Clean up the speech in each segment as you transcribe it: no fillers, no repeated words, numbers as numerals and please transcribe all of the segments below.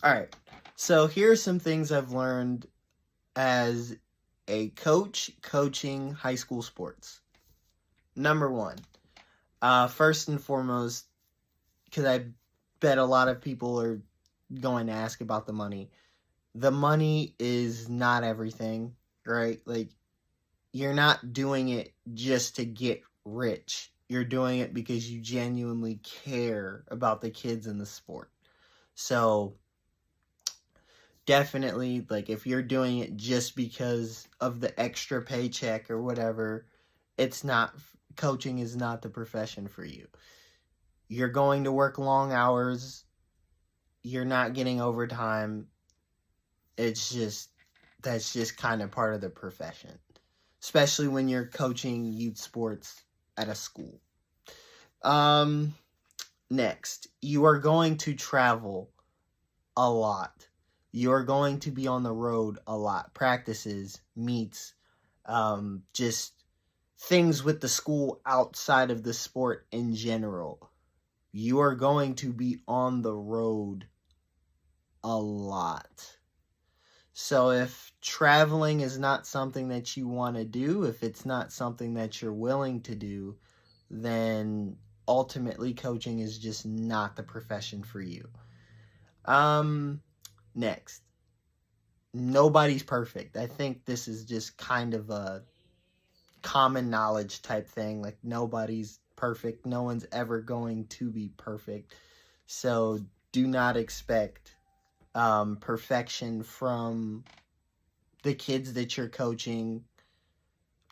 All right. So here are some things I've learned as a coach coaching high school sports. Number one, first and foremost, because I bet a lot of people are going to ask about the money. The money is not everything, right? Like, you're not doing it just to get rich. You're doing it because you genuinely care about the kids in the sport. So, definitely, like, if you're doing it just because of the extra paycheck or whatever, coaching is not the profession for you. You're going to work long hours. You're not getting overtime. That's just kind of part of the profession, especially when you're coaching youth sports at a school. Next, you are going to travel a lot. You're going to be on the road a lot. Practices, meets, just things with the school outside of the sport in general. You are going to be on the road a lot. So if traveling is not something that you want to do, if it's not something that you're willing to do, then ultimately coaching is just not the profession for you. Next, nobody's perfect. I think this is just kind of a common knowledge type thing. Like, nobody's perfect. No one's ever going to be perfect. So do not expect perfection from the kids that you're coaching.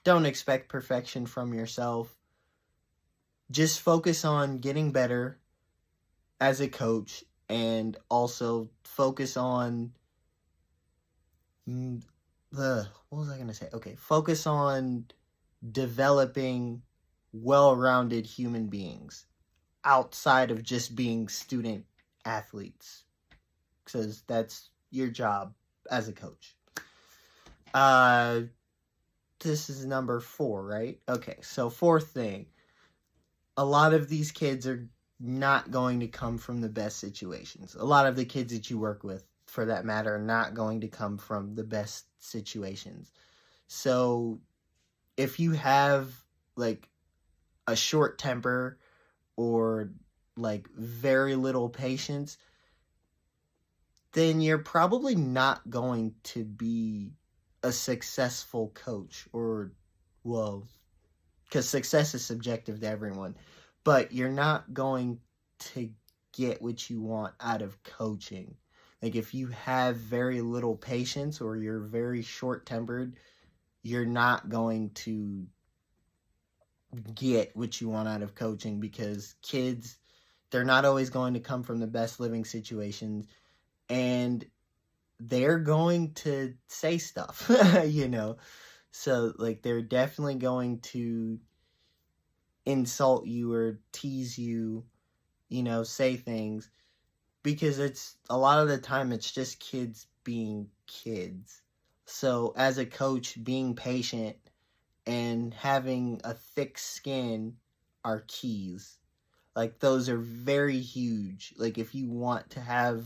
Don't expect perfection from yourself. Just focus on getting better as a coach, and also focus on focus on developing well-rounded human beings outside of just being student athletes, because that's your job as a coach. This is number 4, right? Okay, so fourth thing. A lot of these kids are not going to come from the best situations. A lot of the kids that you work with, for that matter, are not going to come from the best situations. So if you have, like, a short temper or, like, very little patience, then you're probably not going to be a successful coach. Because success is subjective to everyone, but you're not going to get what you want out of coaching. Like, if you have very little patience or you're very short-tempered, you're not going to get what you want out of coaching, because kids, they're not always going to come from the best living situations, and they're going to say stuff, So, like, they're definitely going to insult you or tease you, say things, because it's a lot of the time it's just kids being kids. So as a coach, being patient and having a thick skin are keys. Like, those are very huge. Like, if you want to have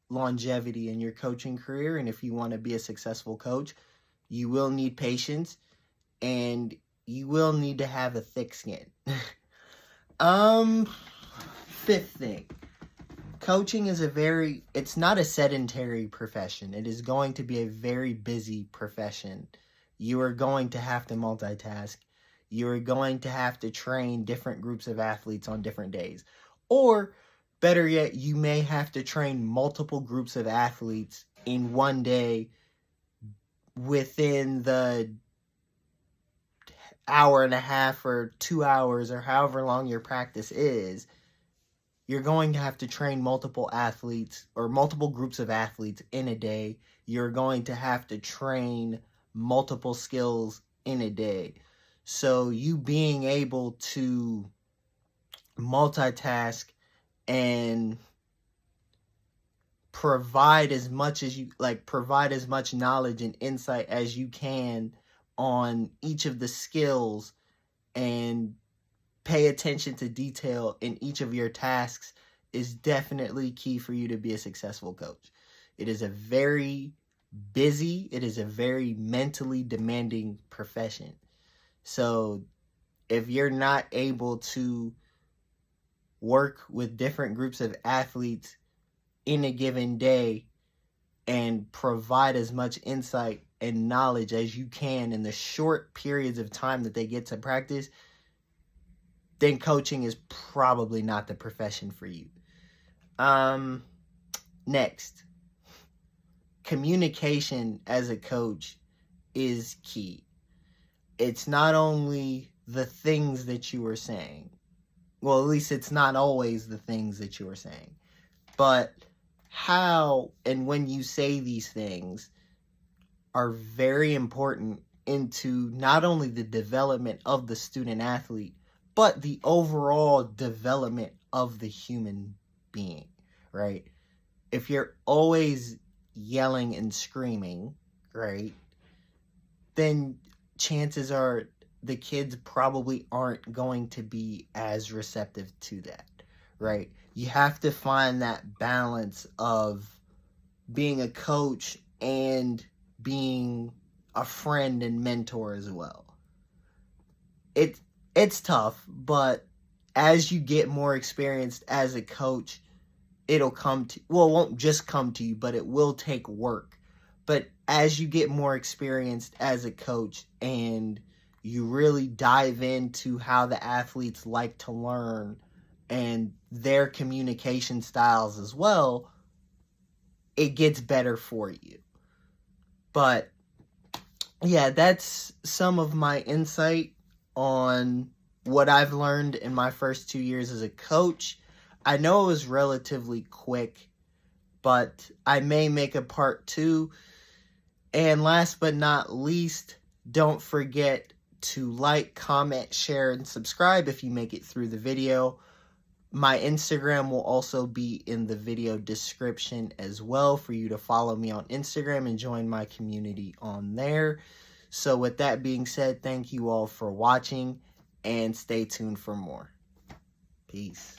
longevity in your coaching career, and if you want to be a successful coach, you will need patience, and you will need to have a thick skin. Fifth thing. Coaching is it's not a sedentary profession. It is going to be a very busy profession. You are going to have to multitask. You are going to have to train different groups of athletes on different days. Or, better yet, you may have to train multiple groups of athletes in one day within the hour and a half or 2 hours or however long your practice is. You're going to have to train multiple athletes or multiple groups of athletes in a day. You're going to have to train multiple skills in a day. So you being able to multitask and provide as much knowledge and insight as you can on each of the skills, and pay attention to detail in each of your tasks, is definitely key for you to be a successful coach. It is a very busy, it is a very mentally demanding profession. So if you're not able to work with different groups of athletes in a given day and provide as much insight and knowledge as you can in the short periods of time that they get to practice, then coaching is probably not the profession for you. Next, communication as a coach is key. It's not only the things that you are saying. Well, at least it's not always the things that you are saying. But how and when you say these things are very important into not only the development of the student athlete, but the overall development of the human being, right? If you're always yelling and screaming, right, then chances are the kids probably aren't going to be as receptive to that, right? You have to find that balance of being a coach and being a friend and mentor as well. It's tough, but as you get more experienced as a coach, it'll come to, well, it won't just come to you, but it will take work. But as you get more experienced as a coach and you really dive into how the athletes like to learn and their communication styles as well, it gets better for you. But yeah, that's some of my insight on what I've learned in my first 2 years as a coach. I know it was relatively quick, but I may make a part 2. And last but not least, don't forget to like, comment, share, and subscribe if you make it through the video. My Instagram will also be in the video description as well for you to follow me on Instagram and join my community on there. So with that being said, thank you all for watching and stay tuned for more. Peace.